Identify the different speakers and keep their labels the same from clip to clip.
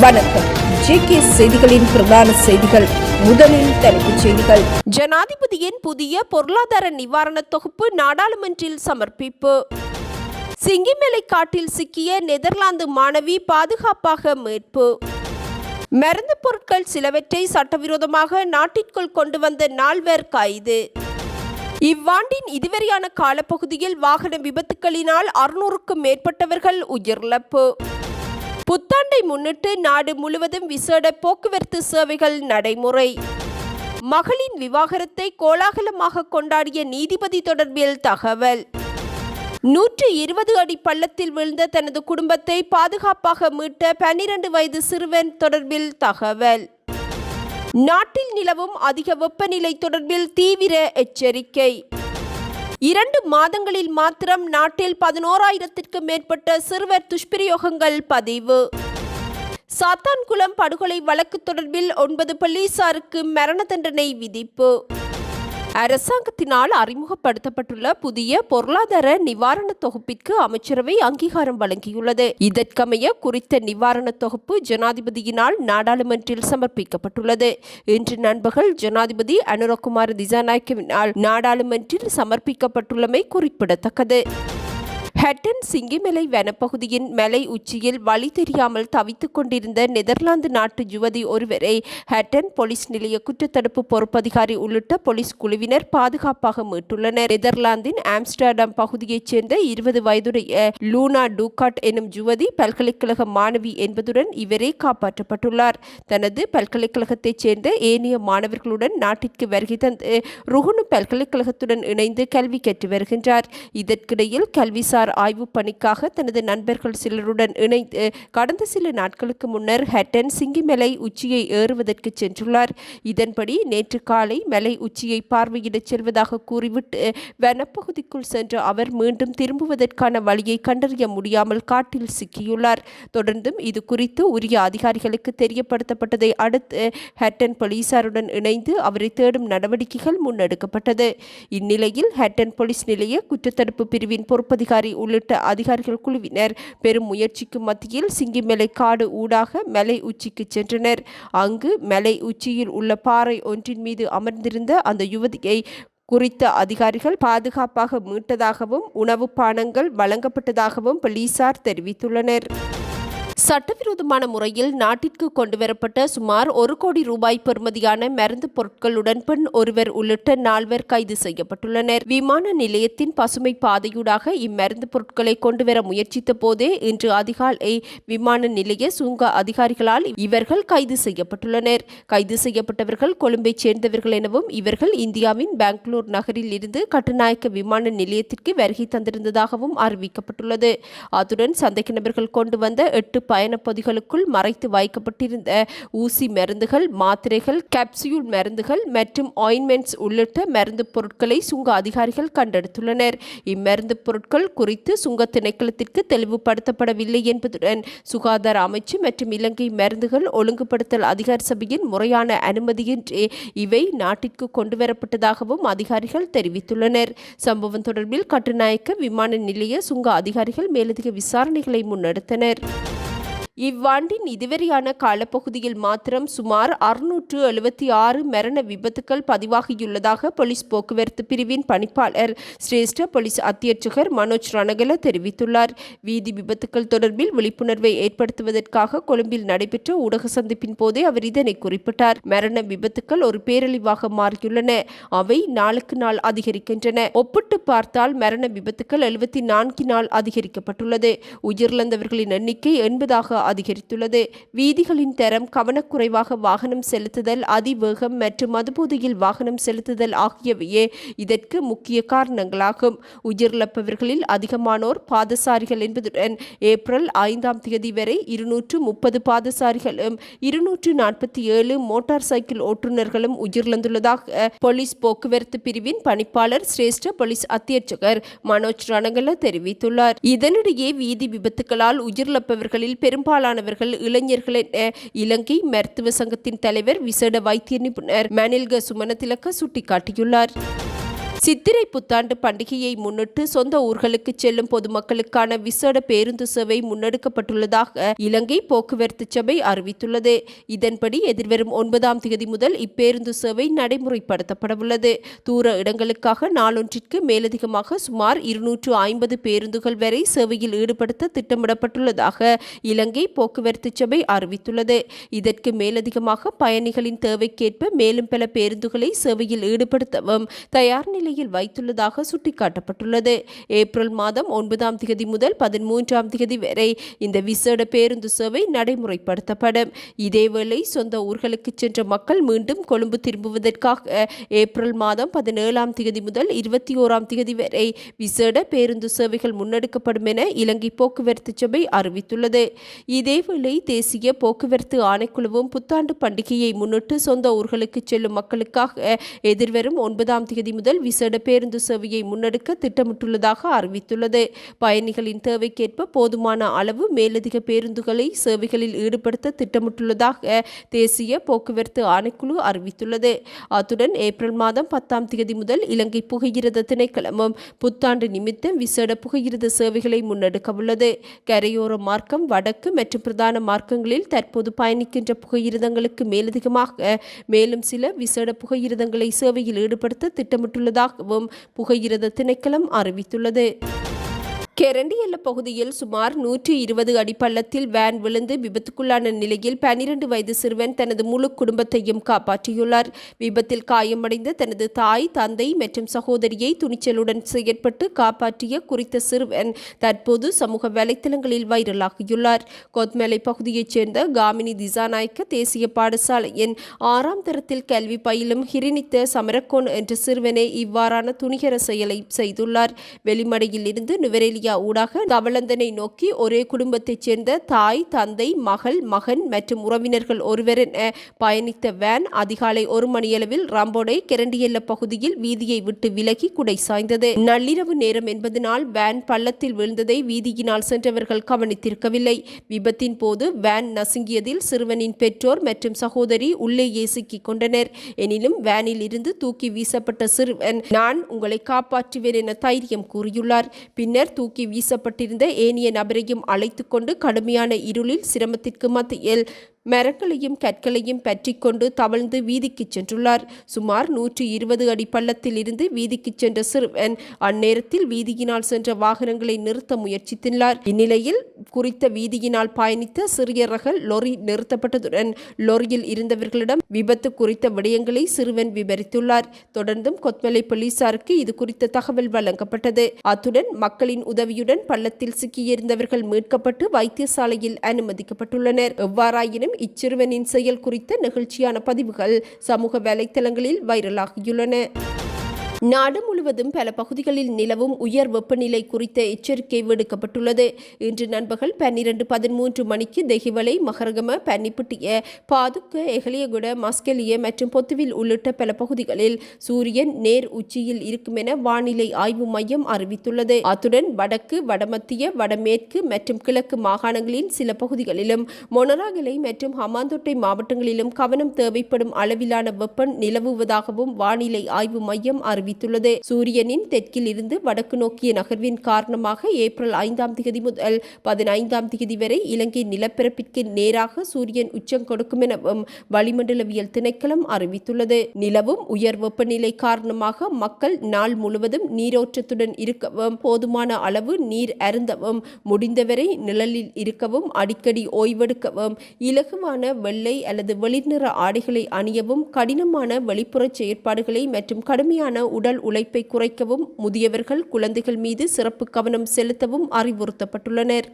Speaker 1: வணக்கம். ஜேகே செய்திகளின் பிரதான செய்திகள். முதலில் தலைப்புச் செய்திகள். ஜனாதிபதியின் புதிய பொருளாதார நிவாரண தொகுப்பு நாடாளுமன்றில் சமர்ப்பிப்பு. சிங்கிமலை காட்டில் சிக்கிய நெதர்லாந்து மாணவி பாதுகாப்பாக மீட்பு. மருந்து பொருட்கள் சிலவற்றை சட்டவிரோதமாக நாட்டிற்குள் கொண்டு வந்த 4 கைது. இவ்வாண்டின் இதுவரையான காலப்பகுதியில் வாகன விபத்துக்களினால் 600க்கும் மேற்பட்டவர்கள் உயிரிழப்பு. புத்தாண்டை முன்னிட்டு நாடு முழுவதும் விசேட போக்குவரத்து சேவைகள் நடைமுறை. மகளின் விவாகரத்தை கோலாகலமாக கொண்டாடிய நீதிபதி தொடர்பில் தகவல். 120 அடி பள்ளத்தில் விழுந்த தனது குடும்பத்தை பாதுகாப்பாக மீட்ட 12 வயது சிறுவன் தொடர்பில் தகவல். நாட்டில் நிலவும் அதிக வெப்பநிலை தொடர்பில் தீவிர எச்சரிக்கை. 2 மாதங்களில் மாத்திரம் நாட்டில் 11,000க்கும் மேற்பட்ட சிறுவர் துஷ்பிரயோகங்கள் பதிவு. சாத்தான்குளம் படுகொலை வழக்கு தொடர்பில் 9 போலீசாருக்கு மரண தண்டனை விதிப்பு. அரசாங்கத்தினால் அறிமுகப்படுத்தப்பட்டுள்ள புதிய பொருளாதார நிவாரண தொகுப்பிற்கு அமைச்சரவை அங்கீகாரம் வழங்கியுள்ளது. இதற்கமைய குறித்த நிவாரண தொகுப்பு ஜனாதிபதியினால் நாடாளுமன்றில் சமர்ப்பிக்கப்பட்டுள்ளது. இன்று நண்பகல் ஜனாதிபதி அனுரகுமார திசாநாயக்கவினால் நாடாளுமன்றில் சமர்ப்பிக்கப்பட்டுள்ளமை குறிப்பிடத்தக்கது. ஹட்டன் சிங்கிமலை வனப்பகுதியின் மலை உச்சியில் வழி தெரியாமல் தவித்துக் கொண்டிருந்த நெதர்லாந்து நாட்டு யுவதி ஒருவரை ஹட்டன் போலீஸ் நிலைய குற்றத்தடுப்பு பொறுப்பதிகாரி உள்ளிட்ட போலீஸ் குழுவினர் பாதுகாப்பாக மீட்டுள்ளனர். நெதர்லாந்தின் ஆம்ஸ்டர்டாம் பகுதியைச் சேர்ந்த 20 வயதுடைய லூனா டூகாட் எனும் யுவதி பல்கலைக்கழக மாணவி என்பதுடன் இவரே காப்பாற்றப்பட்டுள்ளார். தனது பல்கலைக்கழகத்தைச் சேர்ந்த ஏனைய மாணவர்களுடன் நாட்டிற்கு வருகை தந்து ருகுணு பல்கலைக்கழகத்துடன் இணைந்து கல்வி கற்று வருகின்றார். இதற்கிடையில் கல்விசார் ஆய்வு பணிக்காக தனது நண்பர்கள் சிலருடன் இணைந்து கடந்த சில நாட்களுக்கு முன்னர் ஹட்டன் சிங்கிமலை உச்சியை ஏறுவதற்கு சென்றுள்ளார். இதன்படி நேற்று காலை மலை உச்சியை பார்வையிடச் செல்வதாக கூறிவிட்டு வனப்பகுதிக்குள் சென்ற அவர் மீண்டும் திரும்புவதற்கான வழியை கண்டறிய முடியாமல் காட்டில் சிக்கியுள்ளார். தொடர்ந்தும் இது குறித்து உரிய அதிகாரிகளுக்கு தெரியப்படுத்தப்பட்டதை அடுத்து ஹட்டன் போலீசாருடன் இணைந்து அவரை தேடும் நடவடிக்கைகள் முன்னெடுக்கப்பட்டது. இந்நிலையில் ஹட்டன் போலீஸ் நிலைய குற்றத்தடுப்பு பிரிவின் பொறுப்பதிகாரி உள்ளிட்ட அதிகாரிகள் குழுவினர் பெரும் முயற்சிக்கு மத்தியில் சிங்கிமலை காடு ஊடாக மலை உச்சிக்கு சென்றனர். அங்கு மலை உச்சியில் உள்ள பாறை ஒன்றின் மீது அமர்ந்திருந்த அந்த யுவதியை குறித்த அதிகாரிகள் பாதுகாப்பாக மீட்டதாகவும் உணவு பானங்கள் வழங்கப்பட்டதாகவும் போலீசார் தெரிவித்துள்ளனர். சட்டவிரோதமான முறையில் நாட்டிற்கு கொண்டுவரப்பட்ட சுமார் 1 கோடி ரூபாய் பெறுமதியான மருந்து பொருட்களுடன் பெண் ஒருவர் உள்ளிட்ட 4 கைது செய்யப்பட்டுள்ளனர். விமான நிலையத்தின் பசுமை பாதையூடாக இம்மருந்து பொருட்களை கொண்டுவர முயற்சித்த போதே இன்று அதிகாலை விமான நிலைய சுங்க அதிகாரிகளால் இவர்கள் கைது செய்யப்பட்டுள்ளனர். கைது செய்யப்பட்டவர்கள் கொழும்பைச் சேர்ந்தவர்கள் எனவும் இவர்கள் இந்தியாவின் பெங்களூர் நகரில் இருந்து கட்டுநாயக்க விமான நிலையத்திற்கு வருகை தந்திருந்ததாகவும் அறிவிக்கப்பட்டுள்ளது. அத்துடன் சந்தேக நபர்கள் கொண்டு வந்த 8 பயணப்பொதிகளுக்குள் மறைத்து வைக்கப்பட்டிருந்த ஊசி மருந்துகள், மாத்திரைகள், கேப்சியூல் மருந்துகள் மற்றும் ஆயின்மெண்ட்ஸ் உள்ளிட்ட மருந்து பொருட்களை சுங்க அதிகாரிகள் கண்டெடுத்துள்ளனர். இம்மருந்து பொருட்கள் குறித்து சுங்க திணைக்களத்திற்கு தெளிவுபடுத்தப்படவில்லை என்பதுடன் சுகாதார அமைச்சு மற்றும் இலங்கை மருந்துகள் ஒழுங்குபடுத்தல் அதிகார சபையின் முறையான அனுமதியின்றி இவை நாட்டிற்கு கொண்டுவரப்பட்டதாகவும் அதிகாரிகள் தெரிவித்துள்ளனர். சம்பவம் தொடர்பில் கட்டுநாயக்க விமான நிலைய சுங்க அதிகாரிகள் மேலதிக விசாரணைகளை முன்னெடுத்தனர். இவ்வாண்டின் இதுவரையான காலப்பகுதியில் மாத்திரம் சுமார் 676 மரண விபத்துக்கள் பதிவாகியுள்ளதாக போலீஸ் போக்குவரத்து பிரிவின் பணிப்பாளர் சிரேஷ்ட போலீஸ் அத்தியட்சகர் மனோஜ் ரணகல தெரிவித்துள்ளார். வீதி விபத்துக்கள் தொடர்பில் விழிப்புணர்வை ஏற்படுத்துவதற்காக கொழும்பில் நடைபெற்ற ஊடக சந்திப்பின் போதே அவர் இதனை குறிப்பிட்டார். மரண விபத்துக்கள் ஒரு பேரழிவாக மாறியுள்ளன. அவை நாளுக்கு நாள் அதிகரிக்கின்றன. ஒப்பிட்டு பார்த்தால் மரண விபத்துக்கள் 74 அதிகரிக்கப்பட்டுள்ளது. உயிரிழந்தவர்களின் எண்ணிக்கை 80 அதிகரித்துள்ளது. வீதிகளின் தரம், கவனக்குறைவாக வாகனம் செலுத்துதல், அதிவேகம் மற்றும் மதுபோதையில் வாகனம் செலுத்துதல் ஆகியவையே இதற்கு முக்கிய காரணங்களாகும். உயிரிழப்பவர்களில் அதிகமானோர் பாதசாரிகள் என்பதுடன் ஏப்ரல் 5 வரை 230 பாதசாரிகளும் 247 மோட்டார் சைக்கிள் ஓட்டுநர்களும் உயிரிழந்துள்ளதாக போலீஸ் போக்குவரத்து பிரிவின் பணிப்பாளர் சிரேஷ்ட போலீஸ் அத்தியட்சகர் மனோஜ் ரணகல தெரிவித்துள்ளார். இதனிடையே வீதி விபத்துகளால் உயிரிழப்பவர்களில் பெரும்பாலான பெரும்பாலானவர்கள் இளைஞர்கள் என இலங்கை மருத்துவ சங்கத்தின் தலைவர் விசேட வைத்திய நிபுணர் மனில்க சுமனதிலக்க சுட்டிக்காட்டியுள்ளார். சித்திரை புத்தாண்டு பண்டிகையை முன்னிட்டு சொந்த ஊர்களுக்கு செல்லும் பொதுமக்களுக்கான விசேட பேருந்து சேவை முன்னெடுக்கப்பட்டுள்ளதாக இலங்கை போக்குவரத்து சபை அறிவித்துள்ளது. இதன்படி எதிர்வரும் 9ஆம் தேதி முதல் இப்பேருந்து சேவை நடைமுறைப்படுத்தப்படவுள்ளது. தூர இடங்களுக்காக நாளொன்றிற்கு மேலதிகமாக சுமார் 250 பேருந்துகள் வரை சேவையில் ஈடுபடுத்த திட்டமிடப்பட்டுள்ளதாக இலங்கை போக்குவரத்து சபை அறிவித்துள்ளது. இதற்கு மேலதிகமாக பயணிகளின் தேவைக்கேற்ப மேலும் பல பேருந்துகளை சேவையில் ஈடுபடுத்தவும் தயார் நிலையில் வைத்துள்ளதாக சுட்டிக்காட்டப்பட்டுள்ளது. ஏப்ரல் மாதம் 9ஆம் தேதி முதல் 13ஆம் தேதி வரை இந்த விசேட பேருந்து சேவை நடைமுறைப்படுத்தப்படும். இதேவேளை சொந்த ஊர்களுக்கு சென்ற மக்கள் மீண்டும் கொழும்பு திரும்புவதற்காக ஏப்ரல் மாதம் 17ஆம் தேதி முதல் 21ஆம் தேதி வரை விசேட பேருந்து சேவைகள் முன்னெடுக்கப்படும் என இலங்கை போக்குவரத்து சபை அறிவித்துள்ளது. இதேவேளை தேசிய போக்குவரத்து ஆணைக்குழுவும் புத்தாண்டு பண்டிகையை முன்னிட்டு சொந்த ஊர்களுக்கு செல்லும் மக்களுக்காக எதிர்வரும் 9ஆம் தேதி முதல் விசேட பேருந்து சேவையை முன்னெடுக்க திட்டமிட்டுள்ளதாக அறிவித்துள்ளது. பயணிகளின் தேவைக்கேற்ப போதுமான அளவு மேலதிக பேருந்துகளை சேவைகளில் ஈடுபடுத்த திட்டமிட்டுள்ளதாக தேசிய போக்குவரத்து ஆணைக்குழு அறிவித்துள்ளது. அத்துடன் ஏப்ரல் மாதம் 10ஆம் தேதி முதல் இலங்கை புகையிரத திணைக்களமும் புத்தாண்டு நிமித்தம் விசேட புகையிரத சேவைகளை முன்னெடுக்கவுள்ளது. கரையோர மார்க்கம், வடக்கு மற்றும் பிரதான மார்க்கங்களில் தற்போது பயணிக்கின்ற புகையிரதங்களுக்கு மேலதிகமாக மேலும் சில விசேட புகையிரதங்களை சேவையில் ஈடுபடுத்த திட்டமிட்டுள்ளதாகவும் புகையிரத திணைக்களம் அறிவித்துள்ளது. கெரண்டியல்ல பகுதியில் சுமார் 120 அடி பள்ளத்தில் வேன் விழுந்து விபத்துக்குள்ளான நிலையில் 12 வயது சிறுவன் தனது முழு குடும்பத்தையும் காப்பாற்றியுள்ளார். விபத்தில் காயமடைந்த தனது தாய், தந்தை மற்றும் சகோதரியை துணிச்சலுடன் செயற்பட்டு காப்பாற்றிய குறித்த சிறுவன் தற்போது சமூக வலைத்தளங்களில் வைரலாகியுள்ளார். கொத்மலை பகுதியைச் சேர்ந்த காமினி திசாநாயக்க தேசிய பாடசாலையின் 6ஆம் தரத்தில் கல்வி பயிலும் ஹிரினித்த சமரக்கோன் என்ற சிறுவனே இவ்வாறான துணிகர செயலை செய்துள்ளார். வெளிமடையில் இருந்து நுவரெலியா ஊடாக தவளந்தனை நோக்கி ஒரே குடும்பத்தைச் சேர்ந்த தாய், தந்தை, மகள், மகன் மற்றும் உறவினர்கள் ஒருவர் என பயணித்த வேன் அதிகாலை 1 மணியளவில் ரம்போடை கெரண்டியல்ல பகுதியில் வீதியை விட்டு விலகி குடை சாய்ந்தது. நள்ளிரவு நேரம் என்பதனால் வேன் பள்ளத்தில் விழுந்ததை வீதியினால் சென்றவர்கள் கவனித்திருக்கவில்லை. விபத்தின் போது வேன் நசுங்கியதில் சிறுவனின் பெற்றோர் மற்றும் சகோதரி உள்ளேயே சிக்கிக் கொண்டனர். எனினும் வேனில் இருந்து தூக்கி வீசப்பட்ட சிறுவன் நான் உங்களை காப்பாற்றுவேன் என தைரியம் கூறியுள்ளார். பின்னர் தூக்கி வீசப்பட்டிருந்த ஏனைய நபரையும் அழைத்துக் கொண்டு கடுமையான இருளில் சிரமத்திற்கு மத்தியில் மரங்களையும் கற்களையும் பற்றி கொண்டு தவழ்ந்து வீதிக்கு சென்றுள்ளார். சுமார் 120 அடி பள்ளத்தில் இருந்து வீதிக்கு சென்ற சிறுவன் அந்நேரத்தில் வீதியினால் சென்ற வாகனங்களை நிறுத்த முயற்சித்துள்ளார். இந்நிலையில் குறித்த வீதியினால் பயணித்த சிறிய ரக லொரி நிறுத்தப்பட்டதுடன் லொரியில் இருந்தவர்களிடம் விபத்து குறித்த விடயங்களை சிறுவன் விவரித்துள்ளார். தொடர்ந்தும் கொத்மலை போலீசாருக்கு இது குறித்த தகவல் வழங்கப்பட்டது. அத்துடன் மக்களின் உதவியுடன் பள்ளத்தில் சிக்கியிருந்தவர்கள் மீட்கப்பட்டு வைத்தியசாலையில் அனுமதிக்கப்பட்டுள்ளனர். எவ்வாறாயினும் இச்சிறுவனின் செயல் குறித்த நெகிழ்ச்சியான பதிவுகள் சமூக வலைத்தளங்களில் வைரலாகியுள்ளன. நாடு முழுவதும் பல பகுதிகளில் நிலவும் உயர் வெப்பநிலை குறித்த எச்சரிக்கை விடுக்கப்பட்டுள்ளது. இன்று நண்பகல் 12:13 மணிக்கு தெஹிவளை, மகரகம, பன்னிப்பிட்டிய, பாதுக்க, எகலியகுட, மஸ்கெலிய மற்றும் பொத்துவில் உள்ளிட்ட பல பகுதிகளில் சூரியன் நேர் உச்சியில் இருக்கும் என வானிலை ஆய்வு மையம் அறிவித்துள்ளது. அத்துடன் வடக்கு, வடமத்திய, வடமேற்கு மற்றும் கிழக்கு மாகாணங்களின் சில பகுதிகளிலும் மொனராகலை மற்றும் ஹமாந்தோட்டை மாவட்டங்களிலும் கவனம் தேவைப்படும் அளவிலான வெப்பம் நிலவுவதாகவும் வானிலை ஆய்வு மையம் அறிவித்துள்ளது. சூரியனின் தெற்கில் இருந்து வடக்கு நோக்கிய நகர்வின் காரணமாக ஏப்ரல் 5ஆம் தேதி முதல் 15ஆம் தேதி வரை இலங்கை நிலப்பரப்பிற்கு நேராக சூரியன் உச்சம் கொடுக்கும் எனவும் வளிமண்டலவியல் திணைக்களம் அறிவித்துள்ளது. நிலவும் உயர் வெப்பநிலை காரணமாக மக்கள் நாள் முழுவதும் நீரோட்டத்துடன் இருக்கவும், போதுமான அளவு நீர் அருந்தவும், முடிந்தவரை நிழலில் இருக்கவும், அடிக்கடி ஓய்வெடுக்கவும், இலகுவான வெள்ளை அல்லது வெளிர்நிற ஆடைகளை அணியவும், கடினமான வெளிப்புற செயற்பாடுகளை மற்றும் கடுமையான உடல் உழைப்பை குறைக்கவும், முதியவர்கள், குழந்தைகள் மீது சிறப்பு கவனம் செலுத்தவும் அறிவுறுத்தப்பட்டுள்ளனர்.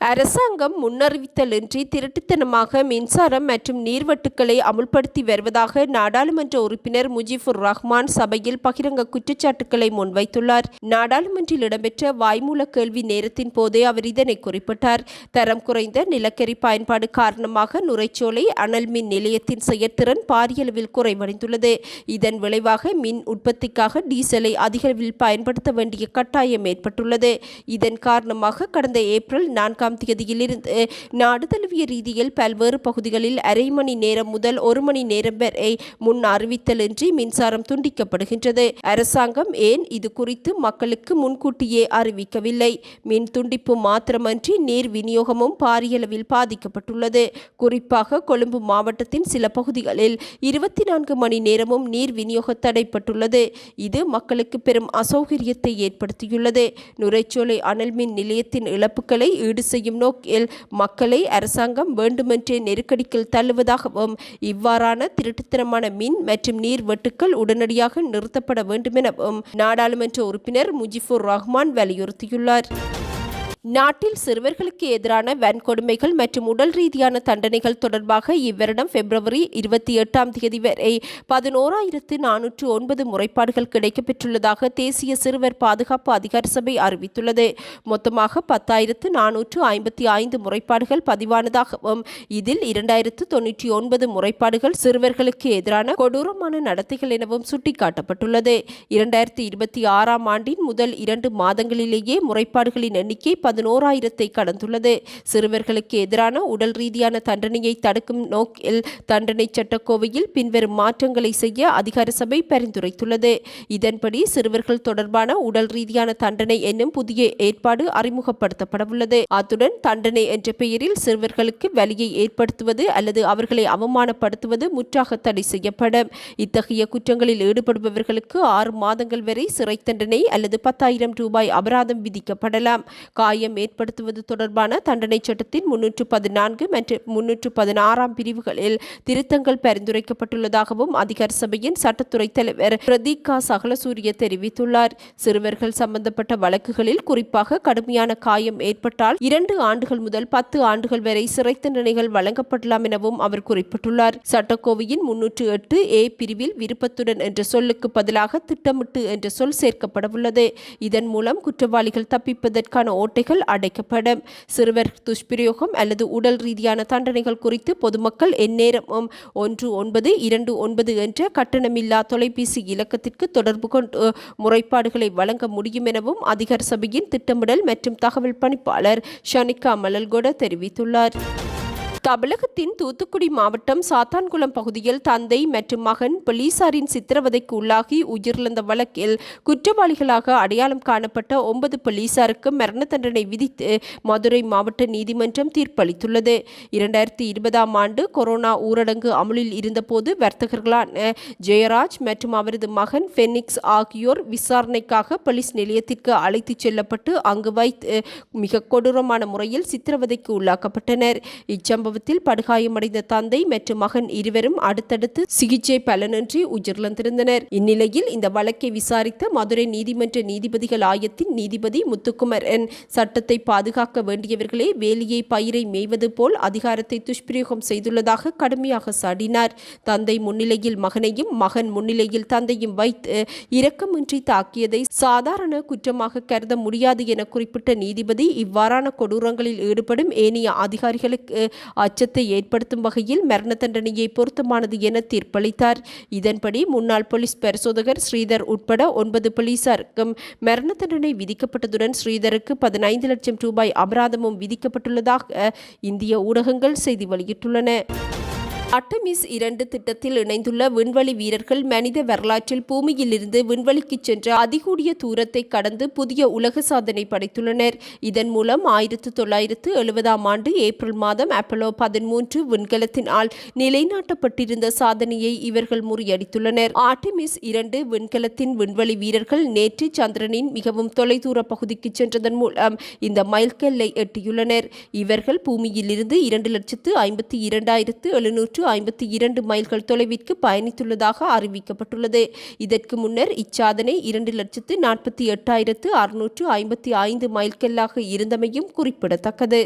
Speaker 1: அரசாங்கம் முன்னறிவித்தலின்றி திருட்டுத்தனமாக மின்சாரம் மற்றும் நீர்வட்டுக்களை அமுல்படுத்தி வருவதாக நாடாளுமன்ற உறுப்பினர் முஜிபுர் ரஹ்மான் சபையில் பகிரங்க குற்றச்சாட்டுக்களை முன்வைத்துள்ளார். நாடாளுமன்றில் இடம்பெற்ற வாய்மூல கேள்வி நேரத்தின் போதே அவர் இதனை குறிப்பிட்டார். தரம் குறைந்த நிலக்கரி பயன்பாடு காரணமாக நுரைச்சோலை அனல் மின் நிலையத்தின் செயற்திறன் பாரியளவில் குறைவடைந்துள்ளது. இதன் விளைவாக மின் உற்பத்திக்காக டீசலை அதிகளவில் பயன்படுத்த வேண்டிய கட்டாயம் ஏற்பட்டுள்ளது. இதன் காரணமாக கடந்த ஏப்ரல் 4 தேதியிலிருந்து நாடு தழுவிய ரீதியில் பல்வேறு பகுதிகளில் அரை மணி நேரம் முதல் 1 மணி நேரம் வரை முன் அறிவித்தலின்றி மின்சாரம் துண்டிக்கப்படுகின்றது. அரசாங்கம் ஏன் இது குறித்து மக்களுக்கு முன்கூட்டியே அறிவிக்கவில்லை? மின் துண்டிப்பு மாத்திரமன்றி நீர் விநியோகமும் பாரியளவில் பாதிக்கப்பட்டுள்ளது. குறிப்பாக கொழும்பு மாவட்டத்தின் சில பகுதிகளில் 24 மணி நேரமும் நீர் விநியோக தடைப்பட்டுள்ளது. இது மக்களுக்கு பெரும் அசௌகரியத்தை ஏற்படுத்தியுள்ளது. நுரைச்சோலை அனல் மின் நிலையத்தின் இழப்புகளை ஈடு செய்யும் நோக்கில் மக்களை அரசாங்கம் வேண்டுமென்றே நெருக்கடிக்குள் தள்ளுவதாகவும் இவ்வாறான திருட்டுத்தனமான மின் மற்றும் நீர் வெட்டுக்கள் உடனடியாக நிறுத்தப்பட வேண்டுமெனவும் நாடாளுமன்ற உறுப்பினர் முஜிபுர் ரஹ்மான் வலியுறுத்தியுள்ளார். நாட்டில் சிறுவர்களுக்கு எதிரான வன்கொடுமைகள் மற்றும் உடல் ரீதியான தண்டனைகள் தொடர்பாக இவ்வருடம் பிப்ரவரி 28 வரை 11,409 முறைப்பாடுகள் கிடைக்கப்பெற்றுள்ளதாக தேசிய சிறுவர் பாதுகாப்பு அதிகார சபை அறிவித்துள்ளது. மொத்தமாக 10,455 முறைப்பாடுகள் பதிவானதாகவும் இதில் 2,099 முறைப்பாடுகள் சிறுவர்களுக்கு எதிரான கொடூரமான நடத்தைகள் எனவும் சுட்டிக்காட்டப்பட்டுள்ளது. 2026 ஆண்டின் முதல் 2 மாதங்களிலேயே முறைப்பாடுகளின் எண்ணிக்கை 11,000 கடந்துள்ளது. சிறுவர்களுக்கு எதிரான உடல் ரீதியான தண்டனையை தடுக்கும் நோக்கில் தண்டனை சட்டக்கோவையில் பின்வரும் மாற்றங்களை செய்ய அதிகார சபை பரிந்துரைத்துள்ளது. இதன்படி சிறுவர்கள் தொடர்பான உடல் ரீதியான தண்டனை என்னும் புதிய ஏற்பாடு அறிமுகப்படுத்தப்படவுள்ளது. அத்துடன் தண்டனை என்ற பெயரில் சிறுவர்களுக்கு வலியை ஏற்படுத்துவது அல்லது அவர்களை அவமானப்படுத்துவது முற்றாக தடை செய்யப்படும். இத்தகைய குற்றங்களில் ஈடுபடுபவர்களுக்கு 6 மாதங்கள் வரை சிறை தண்டனை அல்லது 10,000 ரூபாய் அபராதம் விதிக்கப்படலாம். காயம் ஏற்படுத்துவது தொடர்பான தண்டனை சட்டத்தின் 314 மற்றும் 316 பிரிவுகளில் திருத்தங்கள் பரிந்துரைக்கப்பட்டுள்ளதாகவும் அதிகார சபையின் சட்டத்துறை தலைவர் பிரதீகா சகலசூரிய தெரிவித்துள்ளார். சிறுவர்கள் சம்பந்தப்பட்ட வழக்குகளில் குறிப்பாக கடுமையான காயம் ஏற்பட்டால் 2 ஆண்டுகள் முதல் 10 ஆண்டுகள் வரை சிறை தண்டனைகள் வழங்கப்படலாம் எனவும் அவர் குறிப்பிட்டுள்ளார். சட்டக்கோவையின் 308A பிரிவில் விருப்பத்துடன் என்ற சொல்லுக்கு பதிலாக திட்டமிட்டு என்ற சொல் சேர்க்கப்படவுள்ளது. இதன் மூலம் குற்றவாளிகள் தப்பிப்பதற்கான ஓட்டைகள் அடைக்கப்படும். சிறுவர் துஷ்பிரயோகம் அல்லது உடல் ரீதியான தண்டனைகள் குறித்து பொதுமக்கள் எந்நேரமும் 1929 என்ற கட்டணமில்லா தொலைபேசி இலக்கத்திற்கு தொடர்பு கொண்டு முறைப்பாடுகளை வழங்க முடியும் எனவும் அதிகார சபையின் திட்டமிடல் மற்றும் தகவல் பணிப்பாளர் ஷனிகா மலல்கொட தெரிவித்துள்ளார். தமிழகத்தின் தூத்துக்குடி மாவட்டம் சாத்தான்குளம் பகுதியில் தந்தை மற்றும் மகன் போலீசாரின் சித்திரவதைக்கு உள்ளாகி உயிரிழந்த வழக்கில் குற்றவாளிகளாக அடையாளம் காணப்பட்ட 9 போலீசாருக்கு மரண தண்டனை விதித்து மதுரை மாவட்ட நீதிமன்றம் தீர்ப்பளித்துள்ளது. 2020 ஆண்டு கொரோனா ஊரடங்கு அமலில் இருந்தபோது வர்த்தகர்களான ஜெயராஜ் மற்றும் அவரது மகன் ஃபெனிக்ஸ் ஆகியோர் விசாரணைக்காக போலீஸ் நிலையத்திற்கு அழைத்துச் செல்லப்பட்டு அங்கு வைத்து மிக கொடூரமான முறையில் சித்திரவதைக்கு உள்ளாக்கப்பட்டனர். இச்சம்பவம் படுகாயமடைந்த தந்தை மற்றும் மகன் இருவரும் அடுத்தடுத்து சிகிச்சை பலனின்றி உயிரிழந்திருந்தனர். இந்நிலையில் இந்த வழக்கை விசாரித்த மதுரை நீதிமன்ற நீதிபதிகள் ஆயத்தின் நீதிபதி முத்துக்குமரன் சட்டத்தை பாதுகாக்க வேண்டியவர்களே வேலியை பயிரை மேய்வது போல் அதிகாரத்தை துஷ்பிரயோகம் செய்துள்ளதாக கடுமையாக சாடினார். தந்தை முன்னிலையில் மகனையும் மகன் முன்னிலையில் தந்தையும் வைத்து இரக்கமின்றி தாக்கியதை சாதாரண குற்றமாக கருத முடியாது என குறிப்பிட்ட நீதிபதி இவ்வாறான கொடூரங்களில் ஈடுபடும் ஏனைய அதிகாரிகளுக்கு அச்சத்தை ஏற்படுத்தும் வகையில் மரண தண்டனையை பொருத்தமானது என தீர்ப்பளித்தார். இதன்படி முன்னாள் போலீஸ் பரிசோதகர் ஸ்ரீதர் உட்பட 9 போலீசாருக்கும் மரண தண்டனை விதிக்கப்பட்டதுடன் ஸ்ரீதருக்கு 15 லட்சம் ரூபாய் அபராதமும் விதிக்கப்பட்டுள்ளதாக இந்திய ஊடகங்கள் செய்தி வெளியிட்டுள்ளன. அட்டமிஸ் 2 திட்டத்தில் இணைந்துள்ள விண்வெளி வீரர்கள் மனித வரலாற்றில் பூமியிலிருந்து விண்வெளிக்கு சென்ற அதிகூடிய தூரத்தை கடந்து புதிய உலக சாதனை படைத்துள்ளனர். இதன் மூலம் 1970 ஆண்டு ஏப்ரல் மாதம் அப்போலோ 13 விண்கலத்தினால் நிலைநாட்டப்பட்டிருந்த சாதனையை இவர்கள் முறியடித்துள்ளனர். ஆர்டெமிஸ் 2 விண்கலத்தின் விண்வெளி வீரர்கள் நேற்று சந்திரனின் மிகவும் தொலைதூர பகுதிக்கு சென்றதன் மூலம் இந்த மைல்கல்லை எட்டியுள்ளனர். இவர்கள் பூமியிலிருந்து 2,52,752 மைல்கள் தொலைவிற்கு பயணித்துள்ளதாக அறிவிக்கப்பட்டுள்ளது. இதற்கு முன்னர் இச்சாதனை 2,48,655 மைல்கல்லாக இருந்தமையும் குறிப்பிடத்தக்கது.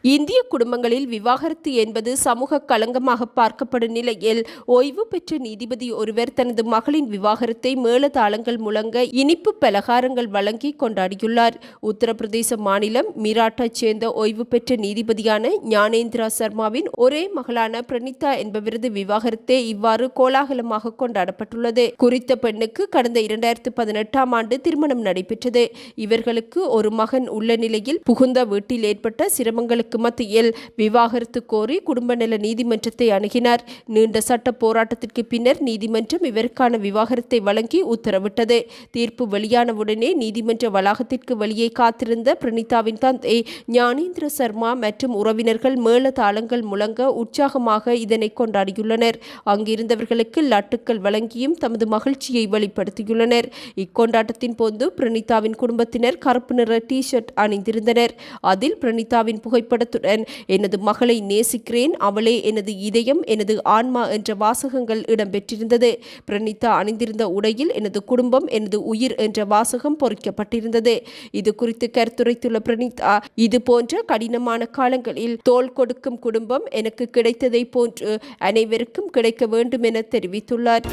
Speaker 1: இந்திய குடும்பங்களில் விவாகரத்து என்பது சமூக களங்கமாக பார்க்கப்படும் நிலையில் ஓய்வு பெற்ற நீதிபதி ஒருவர் தனது மகளின் விவாகரத்தை மேளதாளங்கள் முழங்க இனிப்பு பலகாரங்கள் வழங்கி கொண்டாடியுள்ளார். உத்தரப்பிரதேச மாநிலம் மீராட்டைச் சேர்ந்த ஓய்வு பெற்ற நீதிபதியான ஞானேந்திரா சர்மாவின் ஒரே மகளான பிரணீதா என்பவரது விவாகரத்தே இவ்வாறு கோலாகலமாக கொண்டாடப்பட்டுள்ளது. குறித்த பெண்ணுக்கு கடந்த 2018ஆம் ஆண்டு திருமணம் நடைபெற்றது. இவர்களுக்கு ஒரு மகன் உள்ள நிலையில் புகுந்த வீட்டில் ஏற்பட்ட சிரமங்களுக்கு மத்தியில் விவாகரத்து கோரி குடும்ப நல நீதிமன்றத்தை அணுகினார். நீண்ட சட்ட போராட்டத்திற்கு பின்னர் நீதிமன்றம் இவருக்கான விவாகரத்தை வழங்கி உத்தரவிட்டது. தீர்ப்பு வெளியானவுடனே நீதிமன்ற வளாகத்திற்கு வெளியே காத்திருந்த பிரணீதாவின் தந்தை ஞானேந்திர சர்மா மற்றும் உறவினர்கள் மேளதாளங்கள் முழங்க உற்சாகமாக இதனை கொண்டாடியுள்ளனர். அங்கிருந்தவர்களுக்கு லட்டுக்கள் வழங்கியும் தமது மகிழ்ச்சியை வெளிப்படுத்தியுள்ளனர். இக்கொண்டாட்டத்தின் போது பிரணீதாவின் குடும்பத்தினர் கருப்பு நிற டி-ஷர்ட் அணிந்திருந்தனர். அதில் பிரணீதாவின் புகைப்படத்துடன் எனது மகளை நேசிக்கிறேன், அவளே எனது இதயம், எனது ஆன்மா என்ற வாசகங்கள் இடம்பெற்றிருந்தது. பிரணீதா அணிந்திருந்த உடையில் எனது குடும்பம், எனது உயிர் என்ற வாசகம் பொறிக்கப்பட்டிருந்தது. இது குறித்து கருத்துரைத்துள்ள பிரணீதா, இது போன்ற கடினமான காலங்களில் தோள் கொடுக்கும் குடும்பம் எனக்கு கிடைத்ததை போன்று அனைவருக்கும் கிடைக்க வேண்டும் என தெரிவித்துள்ளார்.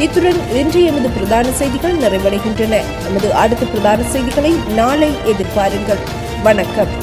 Speaker 1: இத்துடன் இன்று எமது பிரதான செய்திகள் நிறைவடைகின்றன. நமது அடுத்த பிரதான செய்திகளை நாளை எதிர்பாருங்கள். வணக்கம்.